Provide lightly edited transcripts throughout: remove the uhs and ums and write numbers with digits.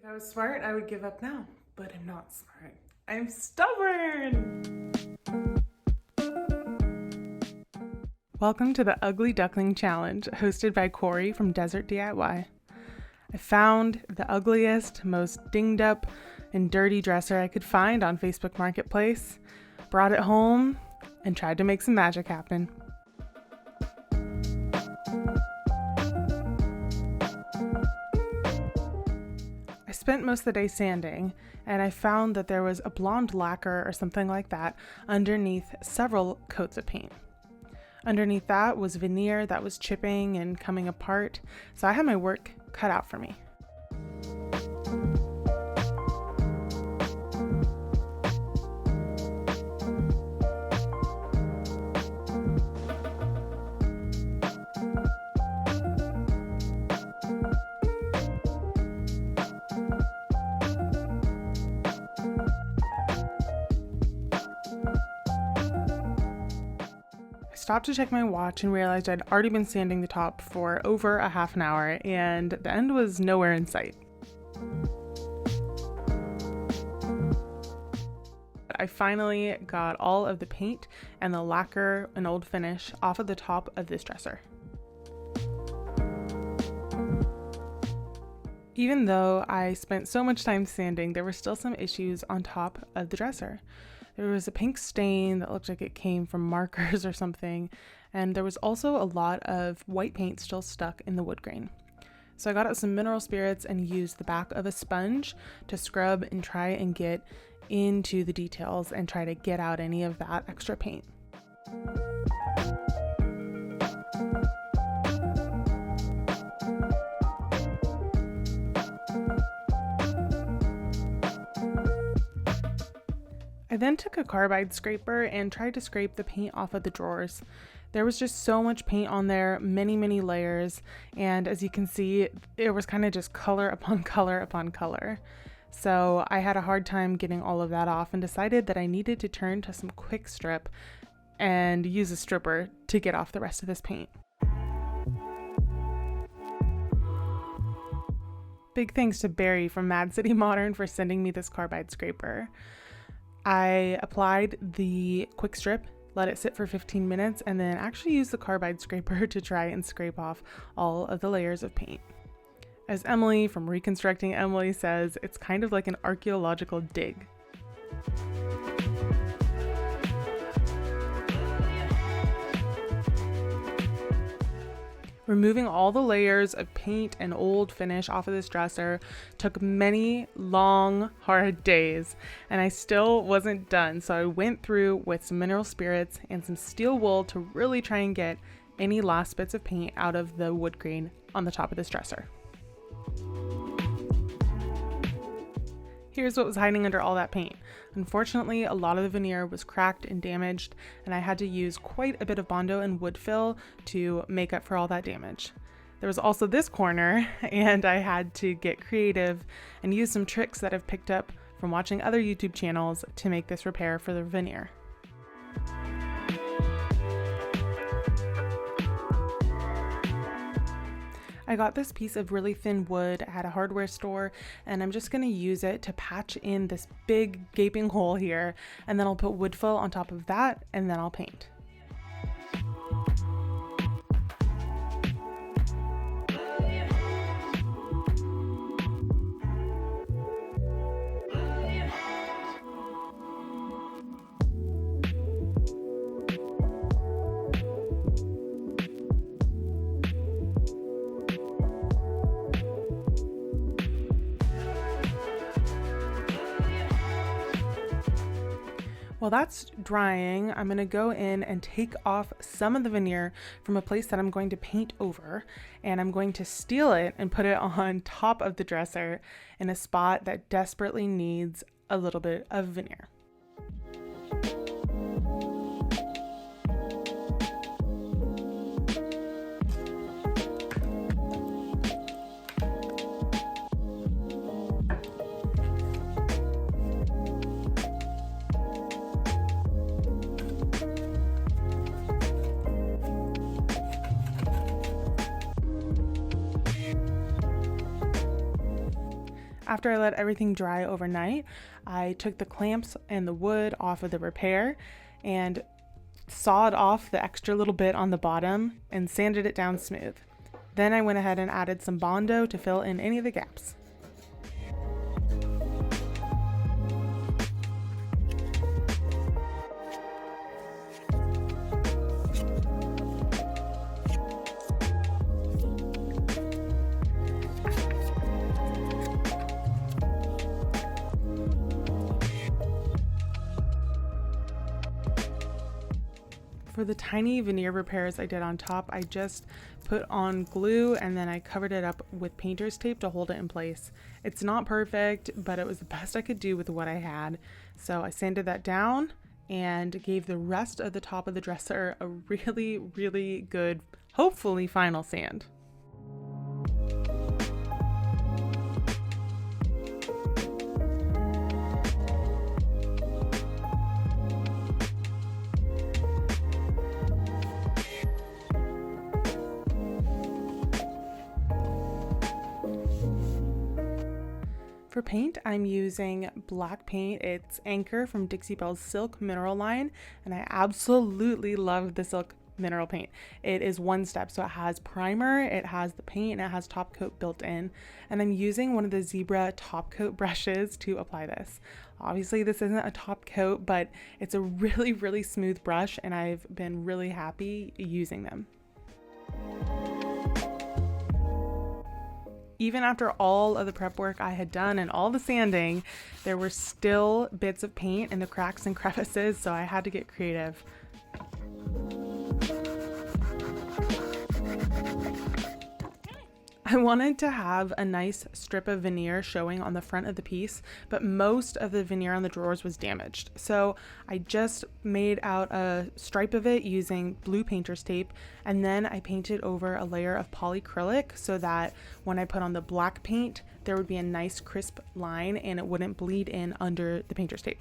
I was smart, I would give up now, but I'm not smart. I'm stubborn! Welcome to the Ugly Duckling Challenge, hosted by Cory from Desert DIY. I found the ugliest, most dinged up and dirty dresser I could find on Facebook Marketplace, brought it home, and tried to make some magic happen. I spent most of the day sanding, and I found that there was a blonde lacquer or something like that underneath several coats of paint. Underneath that was veneer that was chipping and coming apart, so I had my work cut out for me. Stopped to check my watch and realized I'd already been sanding the top for over a half an hour and the end was nowhere in sight. I finally got all of the paint and the lacquer and old finish off of the top of this dresser. Even though I spent so much time sanding, there were still some issues on top of the dresser. There was a pink stain that looked like it came from markers or something, and there was also a lot of white paint still stuck in the wood grain. So I got out some mineral spirits and used the back of a sponge to scrub and try and get into the details and try to get out any of that extra paint. I then took a carbide scraper and tried to scrape the paint off of the drawers. There was just so much paint on there, many layers, and as you can see, it was kind of just color upon color upon color. So I had a hard time getting all of that off and decided that I needed to turn to some quick strip and use a stripper to get off the rest of this paint. Big thanks to Barry from Mad City Modern for sending me this carbide scraper. I applied the quick strip, let it sit for 15 minutes, and then actually used the carbide scraper to try and scrape off all of the layers of paint. As Emily from Reconstructing Emily says, it's kind of like an archaeological dig. Removing all the layers of paint and old finish off of this dresser took many long, hard days, and I still wasn't done. So I went through with some mineral spirits and some steel wool to really try and get any last bits of paint out of the wood grain on the top of this dresser. Here's what was hiding under all that paint. Unfortunately, a lot of the veneer was cracked and damaged, and I had to use quite a bit of Bondo and wood fill to make up for all that damage. There was also this corner, and I had to get creative and use some tricks that I've picked up from watching other YouTube channels to make this repair for the veneer. I got this piece of really thin wood at a hardware store, and I'm just going to use it to patch in this big gaping hole here, and then I'll put wood fill on top of that, and then I'll paint. While that's drying, I'm going to go in and take off some of the veneer from a place that I'm going to paint over, and I'm going to steal it and put it on top of the dresser in a spot that desperately needs a little bit of veneer. after I let everything dry overnight, I took the clamps and the wood off of the repair and sawed off the extra little bit on the bottom and sanded it down smooth. Then I went ahead and added some Bondo to fill in any of the gaps. For the tiny veneer repairs I did on top, I just put on glue and then I covered it up with painter's tape to hold it in place. It's not perfect, but it was the best I could do with what I had. So I sanded that down and gave the rest of the top of the dresser a really, really good, hopefully final sand. For paint, I'm using black paint. It's Anchor from Dixie Belle's Silk Mineral line, and I absolutely love the Silk Mineral paint. It is one step, so it has primer, it has the paint, and it has top coat built in. And I'm using one of the Zebra top coat brushes to apply this. Obviously, this isn't a top coat, but it's a really, really smooth brush, and I've been really happy using them. Even after all of the prep work I had done and all the sanding, there were still bits of paint in the cracks and crevices, so I had to get creative. I wanted to have a nice strip of veneer showing on the front of the piece, but most of the veneer on the drawers was damaged. So I just made out a stripe of it using blue painter's tape, and then I painted over a layer of polycrylic so that when I put on the black paint, there would be a nice crisp line and it wouldn't bleed in under the painter's tape.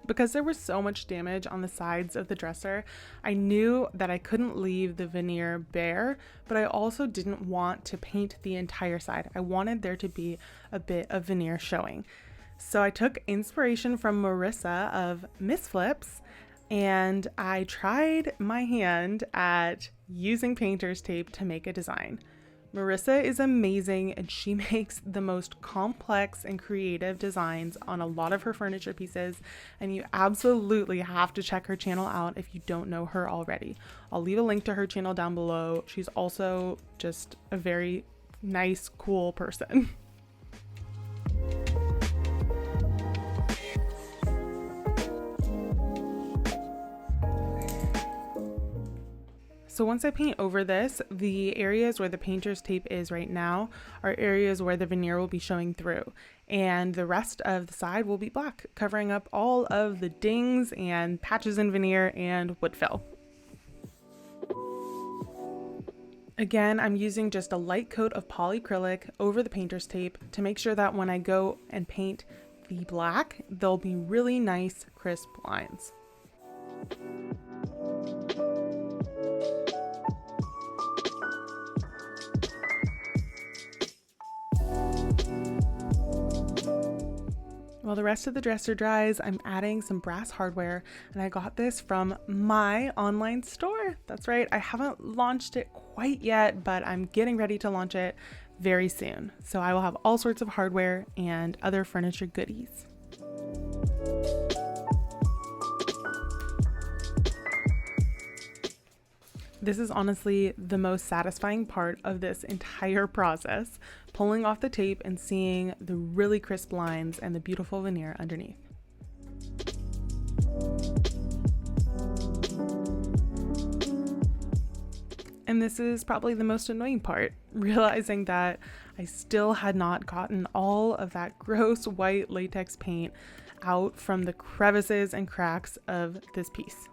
Because there was so much damage on the sides of the dresser, I knew that I couldn't leave the veneer bare, but I also didn't want to paint the entire side. I wanted there to be a bit of veneer showing. So I took inspiration from Marissa of Miss Flips, and I tried my hand at using painter's tape to make a design. Marissa is amazing, and she makes the most complex and creative designs on a lot of her furniture pieces, and you absolutely have to check her channel out if you don't know her already. I'll leave a link to her channel down below. She's also just a very nice, cool person. So once I paint over this, the areas where the painter's tape is right now are areas where the veneer will be showing through, and the rest of the side will be black, covering up all of the dings and patches in veneer and wood fill. Again, I'm using just a light coat of polycrylic over the painter's tape to make sure that when I go and paint the black, there'll be really nice, crisp lines. While the rest of the dresser dries, I'm adding some brass hardware, and I got this from my online store. That's right, I haven't launched it quite yet, but I'm getting ready to launch it very soon. So I will have all sorts of hardware and other furniture goodies. This is honestly the most satisfying part of this entire process, pulling off the tape and seeing the really crisp lines and the beautiful veneer underneath. And this is probably the most annoying part, realizing that I still had not gotten all of that gross white latex paint out from the crevices and cracks of this piece.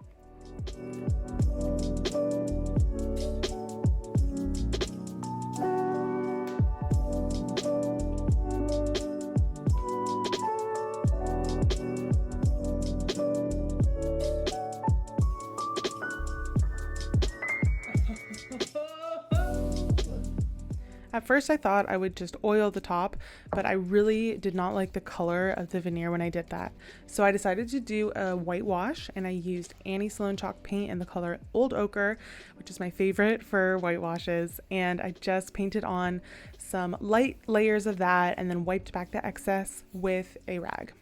At first I thought I would just oil the top, but I really did not like the color of the veneer when I did that. So I decided to do a whitewash, and I used Annie Sloan chalk paint in the color Old Ochre, which is my favorite for whitewashes, and I just painted on some light layers of that and then wiped back the excess with a rag.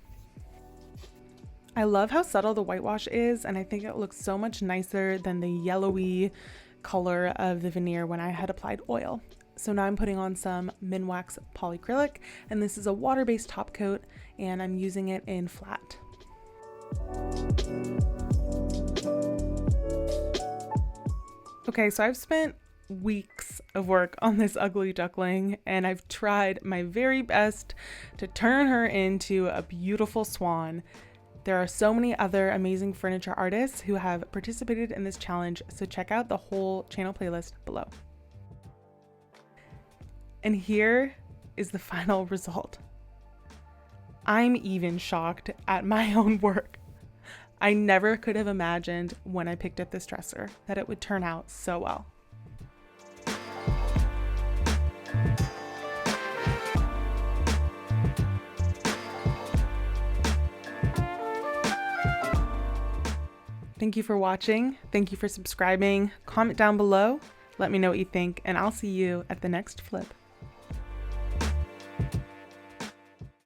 I love how subtle the whitewash is, and I think it looks so much nicer than the yellowy color of the veneer when I had applied oil. So now I'm putting on some Minwax Polycrylic, and this is a water-based top coat, and I'm using it in flat. Okay, so I've spent weeks of work on this ugly duckling, and I've tried my very best to turn her into a beautiful swan. There are so many other amazing furniture artists who have participated in this challenge, so check out the whole channel playlist below. And here is the final result. I'm even shocked at my own work. I never could have imagined when I picked up this dresser that it would turn out so well. Thank you for watching. Thank you for subscribing. Comment down below. Let me know what you think, and I'll see you at the next flip.